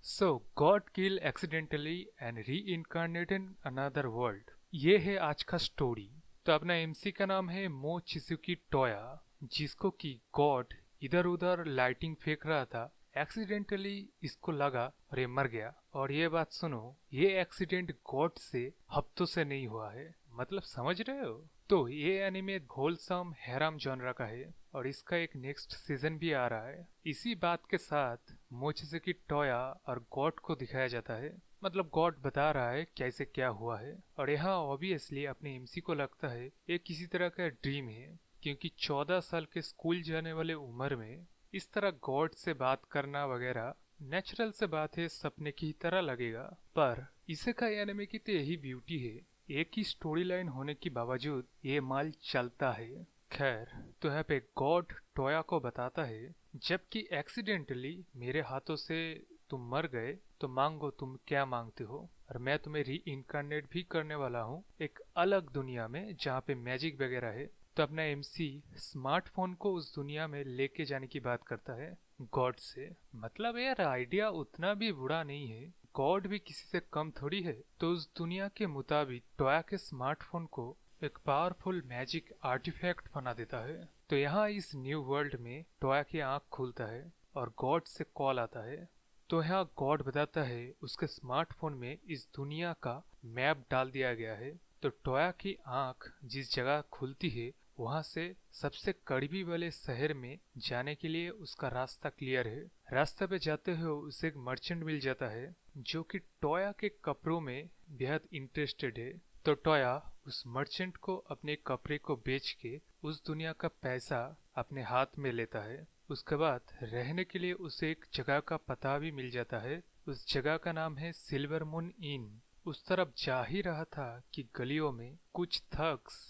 So, God killed accidentally and reincarnated in another world. ये है आज का स्टोरी। तो अपना एमसी का नाम है मो चिजुकी टोया, जिसको कि गॉड इधर उधर लाइटिंग फेंक रहा था। एक्सीडेंटली इसको लगा और ये मर गया। और ये बात सुनो, ये एक्सीडेंट गॉड से हफ्तों से नहीं हुआ है। मतलब समझ रहे हो? तो ये एनिमे होलसम हैराम जॉनरा का है और इसका एक नेक्स्ट सीजन भी आ रहा है। इसी बात के साथ मोचिजुकी टोया और गॉड को दिखाया जाता है। मतलब गॉड बता रहा है कैसे क्या हुआ है। और यहाँ ऑब्वियसली अपने एमसी को लगता है ये किसी तरह का ड्रीम है, क्योंकि 14 साल के स्कूल जाने वाले उम्र में इस तरह गॉड से बात करना वगैरह नेचुरल से बात है, सपने की तरह लगेगा। पर इसे का एनिमे की तो यही ब्यूटी है, एक ही स्टोरी लाइन होने के बावजूद ये माल चलता है। खैर, तो यहाँ पे गॉड टोया को बताता है, जबकि एक्सीडेंटली मेरे हाथों से तुम मर गए तो मांगो तुम क्या मांगते हो, और मैं तुम्हें री इनकारनेट भी करने वाला हूँ एक अलग दुनिया में जहाँ पे मैजिक वगैरह है। तो अपना एमसी स्मार्टफोन को उस दुनिया में लेके जाने की बात करता है गॉड से। मतलब यार आइडिया उतना भी बुरा नहीं है, गॉड भी किसी से कम थोड़ी है। तो उस दुनिया के मुताबिक टोया के स्मार्टफोन को एक पावरफुल मैजिक आर्टिफैक्ट बना देता है। तो यहाँ इस न्यू वर्ल्ड में टोया की आंख खुलता है और गॉड से कॉल आता है। तो यहाँ गॉड बताता है उसके स्मार्टफोन में इस दुनिया का मैप डाल दिया गया है। तो टोया की आंख जिस जगह खुलती है वहां से सबसे करीबी वाले शहर में जाने के लिए उसका रास्ता क्लियर है। रास्ते पे जाते हुए उसे एक मर्चेंट मिल जाता है जो कि टोया के कपड़ों में बेहद इंटरेस्टेड है। तो टोया उस मर्चेंट को अपने कपड़े को बेच के उस दुनिया का पैसा अपने हाथ में लेता है। उसके बाद रहने के लिए उसे एक जगह का पता भी मिल जाता है। उस जगह का नाम है सिल्वर मून इन। उस तरफ जा ही रहा था कि गलियों में कुछ थग्स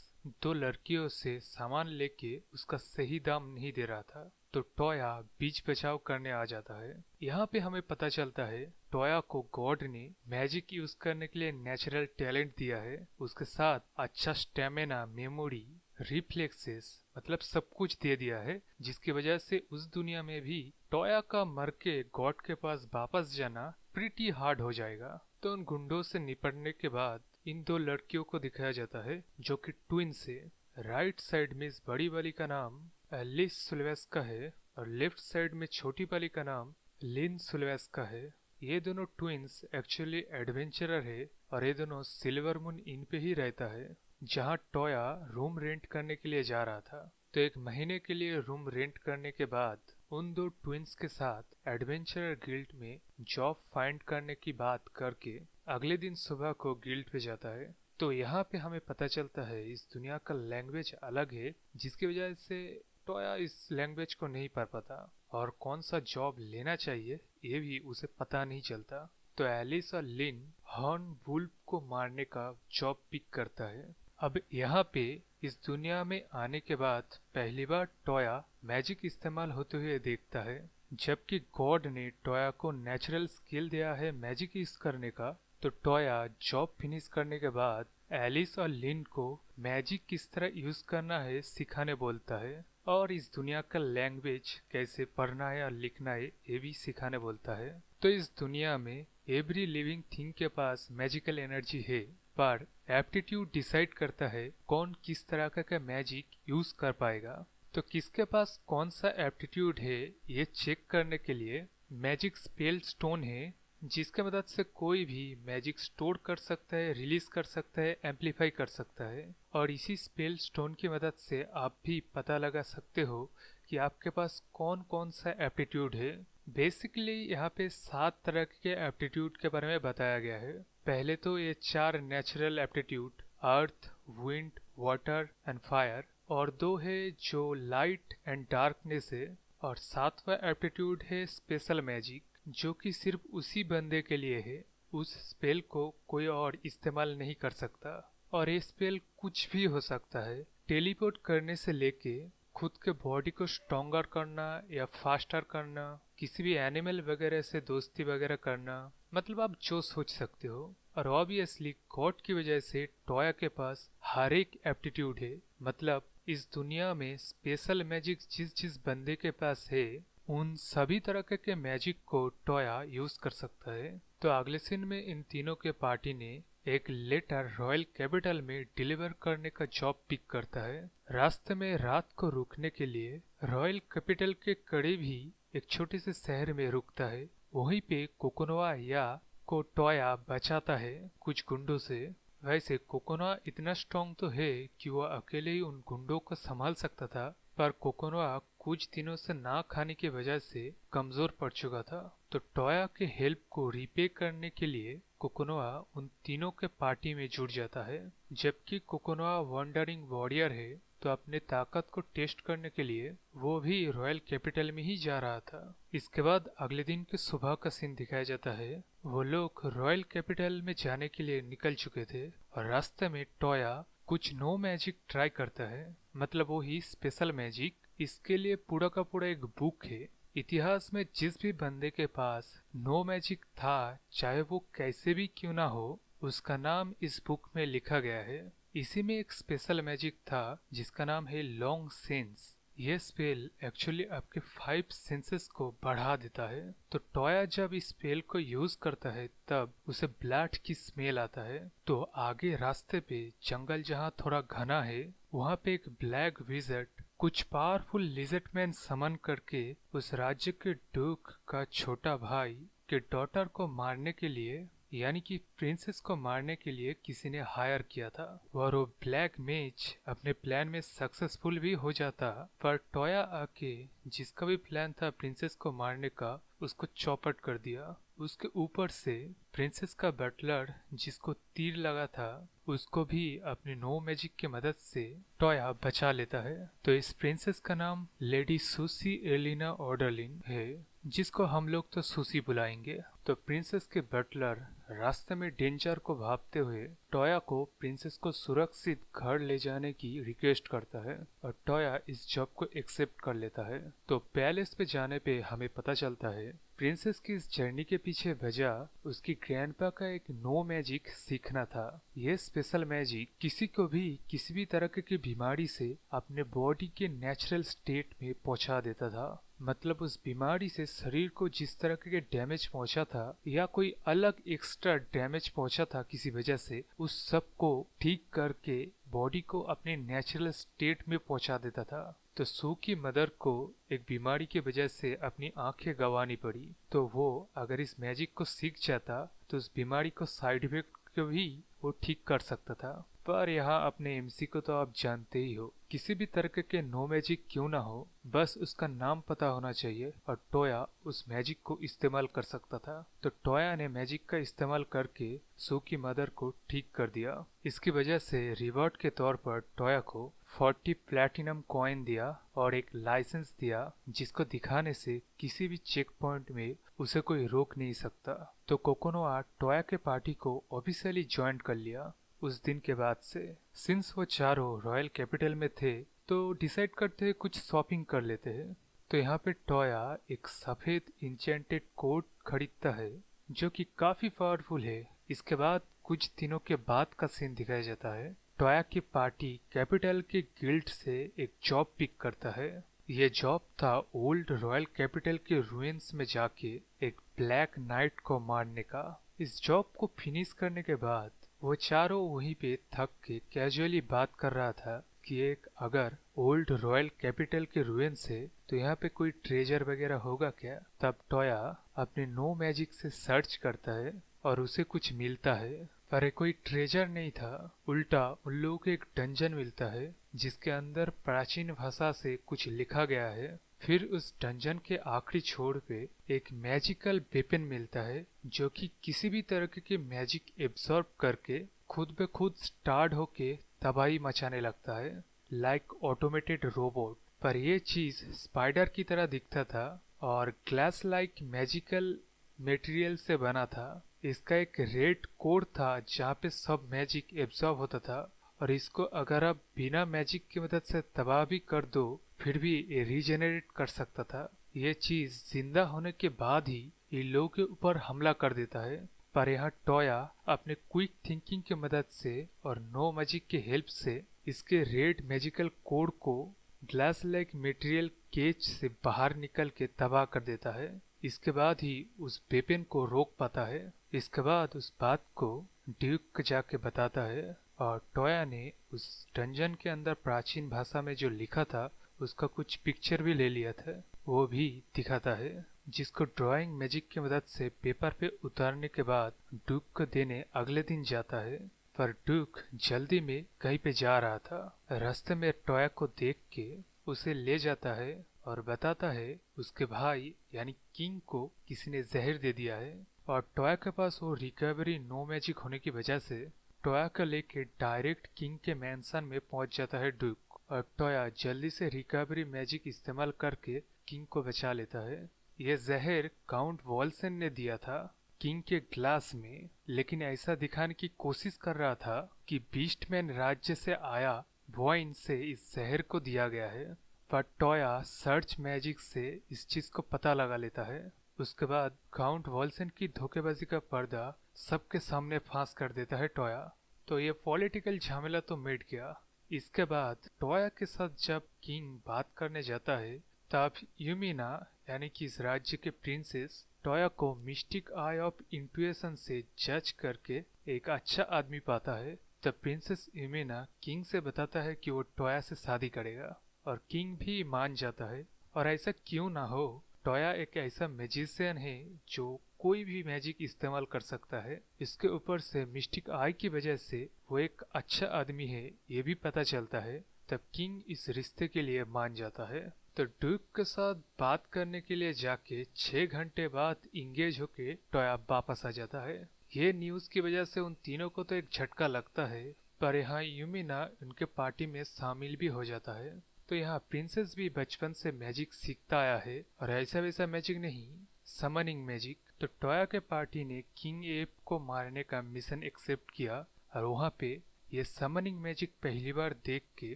दो लड़कियों से सामान लेके उसका सही दाम नहीं दे रहा था। तो टोया बीच बचाव करने आ जाता है। यहाँ पे हमें पता चलता है टोया को गॉड ने मैजिक यूज करने के लिए नेचुरल टैलेंट दिया है, उसके साथ अच्छा स्टेमिना, मेमोरी, रिफ्लेक्सेस, मतलब सब कुछ दे दिया है, जिसकी वजह से उस दुनिया में भी टोया का मर के गॉड के पास वापस जाना प्रीटी हार्ड हो जाएगा। तो उन गुंडों से निपटने के बाद इन दो लड़कियों को दिखाया जाता है जो कि ट्विंस है। राइट साइड में इस बड़ी वाली का नाम एलिस सुल्वेस्का है और लेफ्ट साइड में छोटी वाली का नाम लिन सुल्वेस्का है। ये दोनों ट्विंस एक्चुअली एडवेंचरर है और ये दोनों सिल्वर मून इन पे ही रहता है जहाँ टोया रूम रेंट करने के लिए जा रहा था। तो एक महीने के लिए रूम रेंट करने के बाद उन दो ट्विंस के साथ एडवेंचरर गिल्ड में जॉब फाइंड करने की बात करके अगले दिन सुबह को गिल्ड पे जाता है। तो यहाँ पे हमें पता चलता है इस दुनिया का लैंग्वेज अलग है, जिसकी वजह से टोया इस लैंग्वेज को नहीं पढ़ पाता और कौन सा जॉब लेना चाहिए ये भी उसे पता नहीं चलता। तो एलिस और लिन हॉर्न वुल्फ को मारने का जॉब पिक करता है। अब यहाँ पे इस दुनिया में आने के बाद पहली बार टोया मैजिक इस्तेमाल होते हुए देखता है, जबकि गॉड ने टोया को नेचुरल स्किल दिया है मैजिक यूज करने का। तो टोया जॉब फिनिश करने के बाद एलिस और लिन को मैजिक किस तरह यूज करना है सिखाने बोलता है और इस दुनिया का लैंग्वेज कैसे पढ़ना है और लिखना है ये भी सिखाने बोलता है। तो इस दुनिया में एवरी लिविंग थिंग के पास मैजिकल एनर्जी है, पर एप्टीट्यूड डिसाइड करता है कौन किस तरह का मैजिक यूज कर पाएगा। तो किसके पास कौन सा एप्टीट्यूड है ये चेक करने के लिए मैजिक स्पेल स्टोन है, जिसके मदद से कोई भी मैजिक स्टोर कर सकता है, रिलीज कर सकता है, एम्पलीफाई कर सकता है। और इसी स्पेल स्टोन की मदद से आप भी पता लगा सकते हो कि आपके पास कौन कौन सा एप्टीट्यूड है। बेसिकली यहाँ पे 7 तरह के एप्टीट्यूड के बारे में बताया गया है। पहले तो ये 4 natural aptitude earth, wind, water and fire, और 2 है जो लाइट एंड डार्कनेस है, और 7वां एप्टीट्यूड है स्पेशल मैजिक, जो कि सिर्फ उसी बंदे के लिए है, उस स्पेल को कोई और इस्तेमाल नहीं कर सकता। और ये स्पेल कुछ भी हो सकता है, टेलीपोर्ट करने से लेके खुद के बॉडी को स्ट्रॉन्गर करना या फास्टर करना, किसी भी एनिमल वगैरह से दोस्ती वगैरह करना, मतलब आप जो सोच सकते हो। और ऑब्वियसली गॉड की वजह से टोया के पास हर एक एप्टीट्यूड है। मतलब इस दुनिया में स्पेशल मैजिक जिस जिस बंदे के पास है उन सभी तरह के मैजिक को टोया यूज कर सकता है। तो अगले सीन में इन तीनों के पार्टी ने एक लेटर रॉयल कैपिटल में डिलीवर करने का जॉब पिक करता है। रास्ते में रात को रुकने के लिए रॉयल कैपिटल के करीब ही एक छोटे से शहर में रुकता है। वहीं पे कोकोनोआ या को टोया बचाता है कुछ गुंडों से। वैसे कोकोनोआ इतना स्ट्रांग तो है कि वह अकेले ही उन गुंडों को संभाल सकता था, पर कोकोनोआ कुछ दिनों से ना खाने की वजह से कमजोर पड़ चुका था। तो टोया के हेल्प को रिपे करने के लिए कोकोनोआ उन तीनों के पार्टी में जुड़ जाता है। जबकि कोकोनोआ वंडरिंग वॉरियर है, तो अपने ताकत को टेस्ट करने के लिए वो भी रॉयल कैपिटल में ही जा रहा था। इसके बाद अगले दिन के सुबह का सीन दिखाया जाता है। वो लोग रॉयल कैपिटल में जाने के लिए निकल चुके थे और रास्ते में टोया कुछ नो मैजिक ट्राई करता है, मतलब वो ही स्पेशल मैजिक। इसके लिए पूरा का पूरा एक बुक है। इतिहास में जिस भी बंदे के पास नो मैजिक था, चाहे वो कैसे भी क्यों ना हो, उसका नाम इस बुक में लिखा गया है। इसी में एक स्पेशल मैजिक था जिसका नाम है लॉन्ग सेंस। यह स्पेल एक्चुअली आपके 5 सेंसेस को बढ़ा देता है। तो टोया जब इस स्पेल को यूज करता है तब उसे ब्लड की स्मेल आता है। तो आगे रास्ते पे जंगल जहाँ थोड़ा घना है, वहाँ पे एक ब्लैक विज़र्ड कुछ पावरफुल लिजर्ड मैन समन करके उस राज्य के डूक का छोटा भाई के डॉटर को मारने के लिए, यानी कि प्रिंसेस को मारने के लिए किसी ने हायर किया था। और वो ब्लैक मेज अपने प्लान में सक्सेसफुल भी हो जाता, पर टोया आके जिसका भी प्लान था प्रिंसेस को मारने का, उसको चौपट कर दिया। उसके ऊपर से प्रिंसेस का बटलर जिसको तीर लगा था, उसको भी अपने नो मैजिक की मदद से टोया बचा लेता है। तो इस प्रिंसेस का नाम लेडी सुसी एलिना ऑर्डरलिन है, जिसको हम लोग तो सुसी बुलाएंगे। तो प्रिंसेस के बटलर रास्ते में डेंजर को भापते हुए टोया को प्रिंसेस को सुरक्षित घर ले जाने की रिक्वेस्ट करता है और टोया इस जॉब को एक्सेप्ट कर लेता है। तो पैलेस पे जाने पे हमें पता चलता है प्रिंसेस की इस जर्नी के पीछे वजह उसकी ग्रैंडपा का एक नो मैजिक सीखना था। यह स्पेशल मैजिक किसी को भी किसी भी तरह की बीमारी से अपने बॉडी के नेचुरल स्टेट में पहुंचा देता था। मतलब उस बीमारी से शरीर को जिस तरह के डैमेज पहुंचा था या कोई अलग एक्स्ट्रा डैमेज पहुंचा था किसी वजह से, उस सब को ठीक करके बॉडी को अपने नेचुरल स्टेट में पहुंचा देता था। तो सू की मदर को एक बीमारी की वजह से अपनी आंखें गंवानी पड़ी, तो वो अगर इस मैजिक को सीख जाता तो उस बीमारी को साइड इफेक्ट को भी वो ठीक कर सकता था। पर यहाँ अपने एमसी को तो आप जानते ही हो, किसी भी तरह के नो मैजिक क्यों ना हो, बस उसका नाम पता होना चाहिए और टोया उस मैजिक को इस्तेमाल कर सकता था। तो टोया ने मैजिक का इस्तेमाल करके सू की मदर को ठीक कर दिया। इसकी वजह से रिवॉर्ड के तौर पर टोया को 40 प्लैटिनम कॉइन दिया और एक लाइसेंस दिया, जिसको दिखाने से किसी भी चेक पॉइंट में उसे कोई रोक नहीं सकता। तो कोकोनोआ टोया के पार्टी को ऑफिशियली ज्वाइन कर लिया। उस दिन के बाद से सिंस वो चारों रॉयल कैपिटल में थे, तो डिसाइड करते हैं कुछ शॉपिंग कर लेते हैं। तो यहाँ पे टोया एक सफेद इंचेंटेड कोट खरीदता है जो कि काफी पावरफुल है। इसके बाद कुछ दिनों के बाद का सीन दिखाया जाता है। टोया की पार्टी कैपिटल के गिल्ड से एक जॉब पिक करता है। ये जॉब था ओल्ड रॉयल कैपिटल के रूइंस में जाके एक ब्लैक नाइट को मारने का। इस जॉब को फिनिश करने के बाद वो चारों वहीं पे थक के कैजुअली बात कर रहा था कि एक अगर ओल्ड रॉयल कैपिटल के रूइंस है तो यहाँ पे कोई ट्रेजर वगैरह होगा क्या। तब टोया अपने नो मैजिक से सर्च करता है और उसे कुछ मिलता है, पर कोई ट्रेजर नहीं था। उल्टा उन लोगों को एक डंजन मिलता है जिसके अंदर प्राचीन भाषा से कुछ लिखा गया है। फिर उस डंजन के आखिरी छोर पे एक मैजिकल वेपन मिलता है जो कि किसी भी तरह के मैजिक एब्सॉर्ब करके खुद ब खुद स्टार्ट होके तबाही मचाने लगता है, लाइक ऑटोमेटेड रोबोट। पर यह चीज स्पाइडर की तरह दिखता था और ग्लास लाइक मैजिकल मटेरियल से बना था। इसका एक रेड कोड था जहाँ पे सब मैजिक एब्सॉर्ब होता था, और इसको अगर आप बिना मैजिक की मदद से तबाह भी कर दो फिर भी ये रीजेनरेट कर सकता था। ये चीज जिंदा होने के बाद ही ये लोगों के ऊपर हमला कर देता है। पर यहाँ टोया अपने क्विक थिंकिंग की मदद से और नो मैजिक के हेल्प से इसके रेड मैजिकल कोड को ग्लास लाइक मटेरियल केज से बाहर निकल के तबाह कर देता है। इसके बाद ही उस वेपन को रोक पाता है। इसके बाद उस बात को ड्यूक जाके बताता है और टोया ने उस डंजन के अंदर प्राचीन भाषा में जो लिखा था उसका कुछ पिक्चर भी ले लिया था, वो भी दिखाता है, जिसको ड्राइंग मैजिक की मदद से पेपर पे उतारने के बाद ड्यूक को देने अगले दिन जाता है। पर ड्यूक जल्दी में कहीं पे जा रहा था। रास्ते में टोया को देख के उसे ले जाता है और बताता है उसके भाई यानी किंग को किसी ने जहर दे दिया है। और टोया के पास वो रिकवरी नो मैजिक होने की वजह से टोया को लेके डायरेक्ट किंग के मैंसन में पहुंच जाता है ड्यूक। और टोया जल्दी से रिकवरी मैजिक इस्तेमाल करके किंग को बचा लेता है। यह जहर काउंट वॉल्सन ने दिया था किंग के ग्लास में, लेकिन ऐसा दिखाने की कोशिश कर रहा था कि बीस्टमैन राज्य से आया वॉइन से इस जहर को दिया गया है। पर टोया सर्च मैजिक से इस चीज को पता लगा लेता है। उसके बाद काउंट वॉल्सन की धोखेबाजी का पर्दा सबके सामने फांस कर देता है टोया। तो ये पॉलिटिकल झमेला तो मिट गया। इसके बाद टोया के साथ जब किंग बात करने जाता है तब यूमिना यानी कि इस राज्य के प्रिंसेस टोया को मिस्टिक आई ऑफ इंट्यूएशन से जज करके एक अच्छा आदमी पाता है। तब प्रिंसेस यूमिना किंग से बताता है कि वो टोया से शादी करेगा और किंग भी मान जाता है। और ऐसा क्यों ना हो, टोया एक ऐसा मैजिशियन है जो कोई भी मैजिक इस्तेमाल कर सकता है। इसके ऊपर से मिस्टिक आई की वजह से वो एक अच्छा आदमी है ये भी पता चलता है। तब किंग इस रिश्ते के लिए मान जाता है। तो ड्यूक के साथ बात करने के लिए जाके 6 घंटे बाद इंगेज होके टोया वापस आ जाता है। ये न्यूज की वजह से उन तीनों को तो एक झटका लगता है, पर यहाँ यूमिना उनके पार्टी में शामिल भी हो जाता है। तो यहाँ प्रिंसेस भी बचपन से मैजिक सीखता आया है और ऐसा वैसा मैजिक नहीं, समनिंग मैजिक। तो टोया के पार्टी ने किंग एप को मारने का मिशन एक्सेप्ट किया और वहाँ पे ये समनिंग मैजिक पहली बार देख के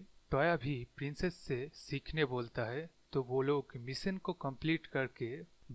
टोया भी प्रिंसेस से सीखने बोलता है। तो वो लोग मिशन को कंप्लीट करके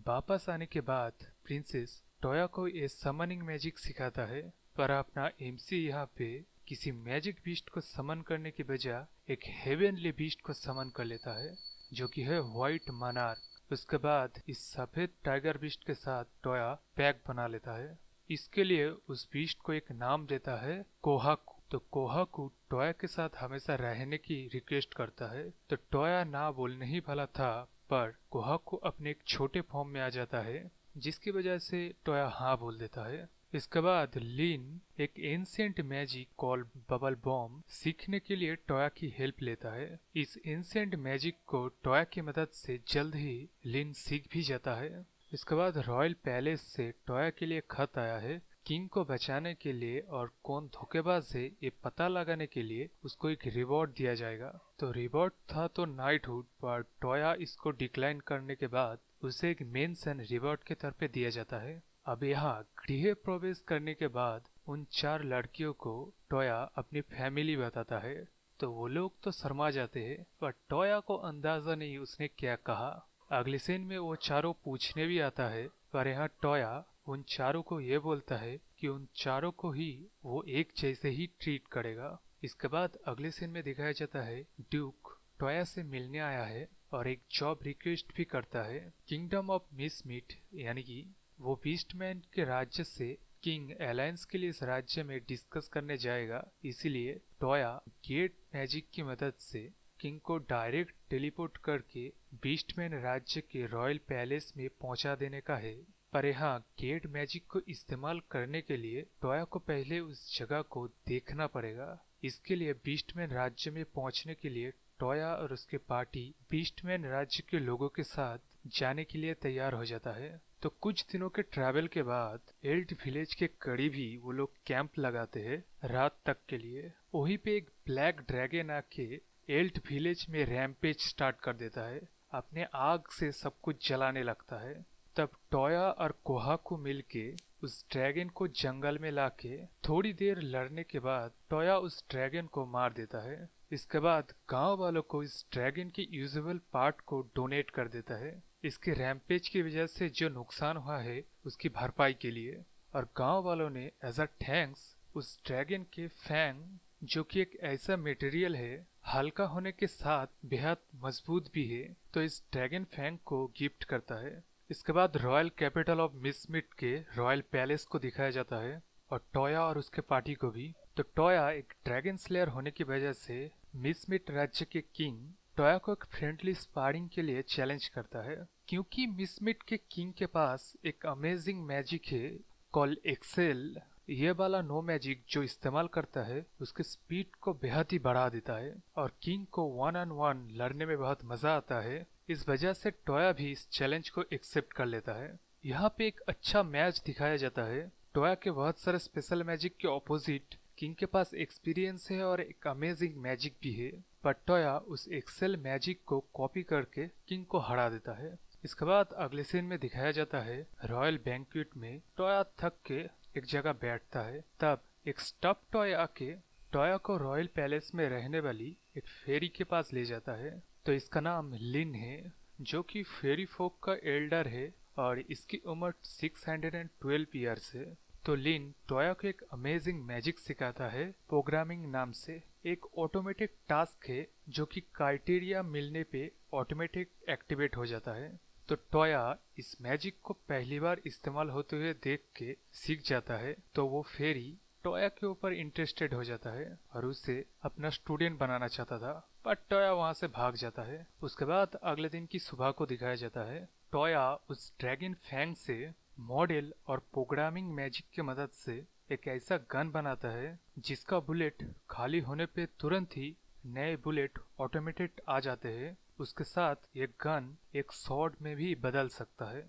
वापस आने के बाद प्रिंसेस टोया को ये समनिंग मैजिक सिखाता है। पर अपना एमसी यहाँ पे किसी मैजिक बीस्ट को समन करने की बजाय एक हेवनली बीस्ट को समन कर लेता है जो कि है व्हाइट मनार्क। उसके बाद इस सफेद टाइगर बीस्ट के साथ टोया पैक बना लेता है। इसके लिए उस बीस्ट को एक नाम देता है कोहाकू। तो कोहाकू टोया के साथ हमेशा रहने की रिक्वेस्ट करता है। तो टोया ना बोलने ही वाला था, पर कोहाकू अपने एक छोटे फॉर्म में आ जाता है जिसकी वजह से टोया हाँ बोल देता है। इसके बाद लिन एक ancient magic call bubble bomb सीखने के लिए टोया की हेल्प लेता है। इस एंशिएंट मैजिक को टोया की मदद से जल्द ही लिन सीख भी जाता है। इसके बाद रॉयल पैलेस से टोया के लिए खत आया है किंग को बचाने के लिए और कौन धोखेबाज है ये पता लगाने के लिए उसको एक रिवॉर्ड दिया जाएगा। तो रिवॉर्ड था तो नाइटहुड, पर टोया इसको डिक्लाइन करने के बाद उसे एक मेंशन रिवॉर्ड के तौर पे दिया जाता है। अब यहाँ गृह प्रवेश करने के बाद उन 4 लड़कियों को टोया अपनी फैमिली बताता है। तो वो लोग तो शर्मा जाते हैं, पर टोया को अंदाजा नहीं उसने क्या कहा। अगले सीन में वो चारों पूछने भी आता है, पर यहाँ टोया उन चारों को ये बोलता है कि उन चारों को ही वो एक जैसे ही ट्रीट करेगा। इसके बाद अगले सीन में दिखाया जाता है ड्यूक टोया से मिलने आया है और एक जॉब रिक्वेस्ट भी करता है किंगडम ऑफ मिसमीट, यानी कि वो बीस्टमैन के राज्य से किंग अलायंस के लिए इस राज्य में डिस्कस करने जाएगा। इसीलिए टोया गेट मैजिक की मदद से किंग को डायरेक्ट टेलीपोर्ट करके बीस्टमैन राज्य के रॉयल पैलेस में पहुंचा देने का है। पर यहाँ गेट मैजिक को इस्तेमाल करने के लिए टोया को पहले उस जगह को देखना पड़ेगा। इसके लिए बीस्टमैन राज्य में पहुंचने के लिए टोया और उसके पार्टी बीस्टमैन राज्य के लोगों के साथ जाने के लिए तैयार हो जाता है। तो कुछ दिनों के ट्रैवल के बाद एल्ट विलेज के करीब ही वो लोग कैंप लगाते हैं रात तक के लिए। वहीं पे एक ब्लैक ड्रैगन आके एल्ट विलेज में रैम्पेज स्टार्ट कर देता है, अपने आग से सब कुछ जलाने लगता है। तब टोया और कोहाकू मिलके उस ड्रैगन को जंगल में लाके थोड़ी देर लड़ने के बाद टोया उस ड्रैगन को मार देता है। इसके बाद गांव वालों को इस ड्रैगन के यूजुअल पार्ट को डोनेट कर देता है इसके रैम्पेज की वजह से जो नुकसान हुआ है उसकी भरपाई के लिए। और गांव वालों ने एज अ थैंक्स उस ड्रैगन के फैंग जो कि एक ऐसा मटेरियल है हल्का होने के साथ बेहद मजबूत भी है, तो इस ड्रैगन फैंग को गिफ्ट करता है। इसके बाद रॉयल कैपिटल ऑफ मिसमिट के रॉयल पैलेस को दिखाया जाता है और टोया और उसके पार्टी को भी। तो टोया एक ड्रैगन स्लेयर होने की वजह से मिसमिट राज्य के किंग टोया को एक फ्रेंडली स्पारिंग के लिए चैलेंज करता है, क्योंकि मिसमिट के किंग के पास एक अमेजिंग मैजिक है कॉल एक्सेल। ये वाला नो मैजिक जो इस्तेमाल करता है उसके स्पीड को बेहद ही बढ़ा देता है और किंग को 1-on-1 लड़ने में बहुत मजा आता है। इस वजह से टोया भी इस चैलेंज को एक्सेप्ट कर लेता है। यहाँ पे एक अच्छा मैच दिखाया जाता है। टोया के बहुत सारे स्पेशल मैजिक के ऑपोजिट किंग के पास एक्सपीरियंस है और एक अमेजिंग मैजिक भी है, पर टोया उस एक्सेल मैजिक को कॉपी करके किंग को हरा देता है। इसके बाद अगले सीन में दिखाया जाता है रॉयल बैंक्वेट में टोया थक के एक जगह बैठता है। तब एक स्टफ टॉय आके टोया को रॉयल पैलेस में रहने वाली एक फेरी के पास ले जाता है। तो इसका नाम लिन है, जो कि फेरी फोक का एल्डर है और इसकी उम्र 612 ईयर्स है। तो लिन टोया को एक अमेजिंग मैजिक सिखाता है प्रोग्रामिंग नाम से। एक ऑटोमेटिक टास्क है जो कि क्राइटेरिया मिलने पे ऑटोमेटिक एक्टिवेट हो जाता है। तो टोया इस मैजिक को पहली बार इस्तेमाल होते हुए देख के सीख जाता है। तो वो फेरी टोया के ऊपर इंटरेस्टेड हो जाता है और उसे अपना स्टूडेंट बनाना चाहता था, पर टोया वहाँ से भाग जाता है। उसके बाद अगले दिन की सुबह को दिखाया जाता है। टोया उस ड्रैगन फैंग से मॉडल और प्रोग्रामिंग मैजिक की मदद से एक ऐसा गन बनाता है जिसका बुलेट खाली होने पे तुरंत ही नए बुलेट ऑटोमेटेड आ जाते हैं। उसके साथ ये गन एक स्वॉर्ड में भी बदल सकता है।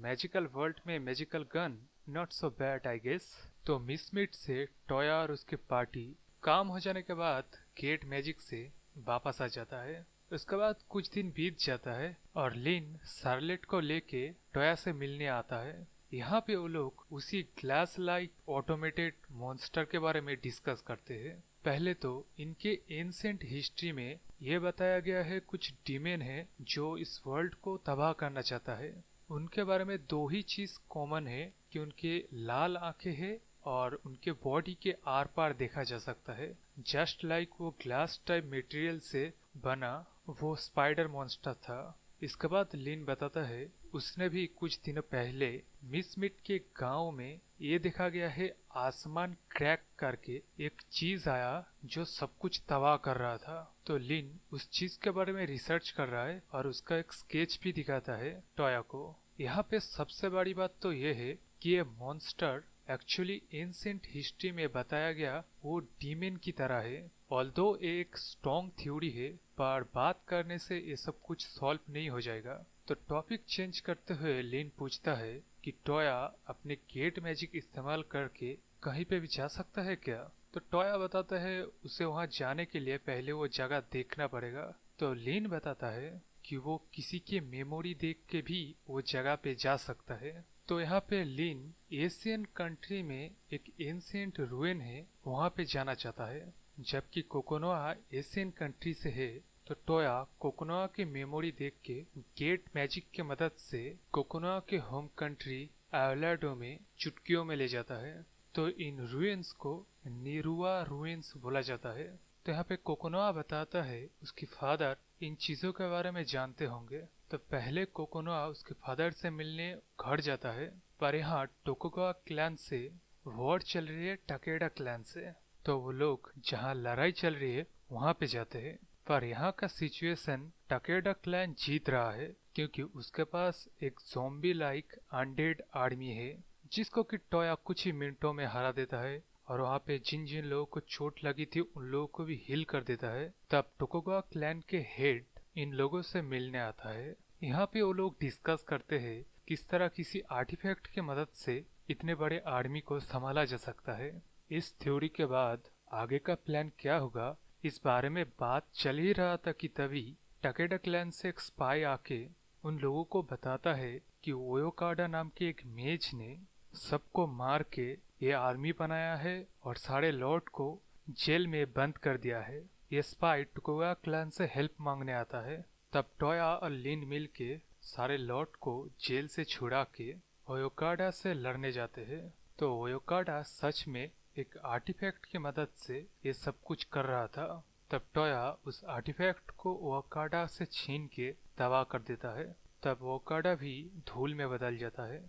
मैजिकल वर्ल्ड में magical gun, not so bad I guess. तो मिसमिट से टोया और उसके पार्टी काम हो जाने के बाद गेट मैजिक से वापस आ जाता है। उसके बाद कुछ दिन बीत जाता है और लिन शार्लेट को लेके टोया से मिलने आता है। यहाँ पे वो लोग उसी ग्लास लाइक ऑटोमेटेड मॉन्स्टर के बारे में डिस्कस करते हैं। पहले तो इनके एंसेंट हिस्ट्री में ये बताया गया है कुछ डीमन है जो इस वर्ल्ड को तबाह करना चाहता है। उनके बारे में दो ही चीज कॉमन है कि उनके लाल आंखें हैं और उनके बॉडी के आर पार देखा जा सकता है, जस्ट लाइक वो ग्लास टाइप मटेरियल से बना वो स्पाइडर मॉन्स्टर था। इसके बाद लिन बताता है उसने भी कुछ दिनों पहले मिसमिट के गांव में ये देखा गया है आसमान क्रैक करके एक चीज आया जो सब कुछ तबाह कर रहा था। तो लिन उस चीज के बारे में रिसर्च कर रहा है और उसका एक स्केच भी दिखाता है टोया को। यहाँ पे सबसे बड़ी बात तो ये है कि ये मॉन्स्टर एक्चुअली एंसेंट हिस्ट्री में बताया गया वो डीमन की तरह है। ऑल्दो एक स्ट्रॉन्ग थ्योरी है, पर बात करने से ये सब कुछ सॉल्व नहीं हो जाएगा। तो टॉपिक चेंज करते हुए लिन पूछता है कि टोया अपने गेट मैजिक इस्तेमाल करके कहीं पे भी जा सकता है क्या। तो टोया बताता है उसे वहां जाने के लिए पहले वो जगह देखना पड़ेगा। तो लिन बताता है कि वो किसी के मेमोरी देख के भी वो जगह पे जा सकता है। तो यहाँ पे लिन एशियन कंट्री में एक एंशिएंट रुइन है वहाँ पे जाना चाहता है, जबकि कोकोनोआ एशियन कंट्री से है। तो टोया कोकोनोआ की मेमोरी देख के गेट मैजिक के मदद से कोकोनोआ के होम कंट्री आयोलाडो में चुटकियों में ले जाता है। तो इन रुइंस को निरुआ रुइंस बोला जाता है। तो यहाँ पे कोकोनोआ बताता है उसकी फादर इन चीजों के बारे में जानते होंगे। तो पहले कोकोनोआ उसके फादर से मिलने घर जाता है, पर यहाँ टोकुगावा क्लैन से वॉर चल रही है टाकेडा क्लैन से। तो वो लोग जहाँ लड़ाई चल रही है वहाँ पे जाते हैं, पर यहाँ का सिचुएशन टाकेडा क्लैन जीत रहा है क्योंकि उसके पास एक ज़ॉम्बी लाइक अनडेड आर्मी है जिसको कि टोया कुछ ही मिनटों में हरा देता है और वहाँ पे जिन जिन लोगों को चोट लगी थी उन लोगों को भी हील कर देता है। तब टोकुगावा क्लैन के हेड इन लोगों से मिलने आता है। यहाँ पे वो लोग डिस्कस करते हैं किस तरह किसी आर्टिफैक्ट की मदद से इतने बड़े आर्मी को संभाला जा सकता है। इस थ्योरी के बाद आगे का प्लान क्या होगा इस बारे में बात चल ही रहा था कि तभी टाकेडा क्लैन से एक स्पाई आके उन लोगों को बताता है कि ओयोकाडा नाम के एक मेज ने सबको मार के ये आर्मी बनाया है और सारे लॉर्ड को जेल में बंद कर दिया है। ये स्पाई टोकुगावा क्लैन से हेल्प मांगने आता है। तब टोया और लिन मिल के सारे लॉर्ड को जेल से छुड़ा के ओयोकाडा से लड़ने जाते हैं। तो ओयोकाडा सच में एक आर्टिफैक्ट की मदद से ये सब कुछ कर रहा था, तब टोया उस आर्टिफैक्ट को वोकाडा से छीन के तबाह कर देता है। तब वोकाडा भी धूल में बदल जाता है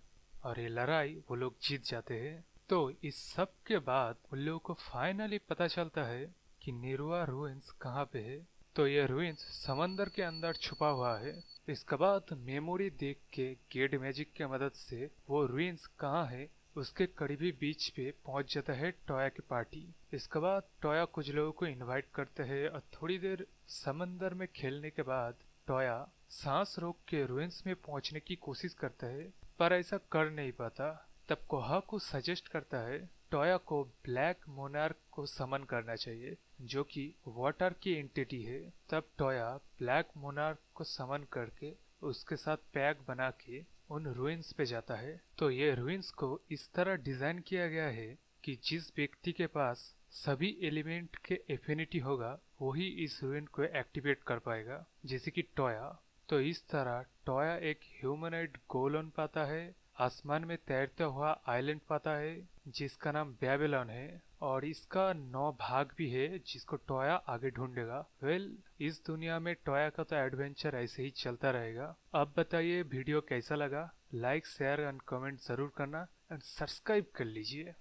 और ये लड़ाई वो लोग जीत जाते हैं। तो इस सब के बाद उन लोगों को फाइनली पता चलता है कि निरुआ रुइंस कहाँ पे है। तो ये रुइंस समंदर के अंदर छुपा हुआ है। इसके बाद मेमोरी देख के गेड मैजिक की मदद से वो रुइंस कहाँ है उसके करीबी बीच पे पहुंच जाता है टोया की पार्टी। इसके बाद टोया कुछ लोगों को इनवाइट करते हैं और थोड़ी देर समंदर में खेलने के बाद टोया सांस रोक के रुइंस में पहुंचने की कोशिश करता है, पर ऐसा कर नहीं पाता। तब कोहाकू सजेस्ट करता है टोया को ब्लैक मोनार्क को समन करना चाहिए, जो कि वाटर की एंटिटी है। तब टोया ब्लैक मोनार्क को समन करके उसके साथ पैक बना के उन रुइंस पे जाता है। तो ये रुइंस को इस तरह डिजाइन किया गया है कि जिस व्यक्ति के पास सभी एलिमेंट के एफिनिटी होगा वही इस रुइन को एक्टिवेट कर पाएगा, जैसे कि टोया। तो इस तरह टोया एक ह्यूमनॉइड गोलन पाता है, आसमान में तैरता हुआ आइलैंड पाता है जिसका नाम बेबीलोन है, और इसका 9 भाग भी है जिसको टोया आगे ढूंढेगा। इस दुनिया में टोया का तो एडवेंचर ऐसे ही चलता रहेगा। अब बताइए वीडियो कैसा लगा? लाइक शेयर एंड कमेंट जरूर करना एंड सब्सक्राइब कर लीजिए।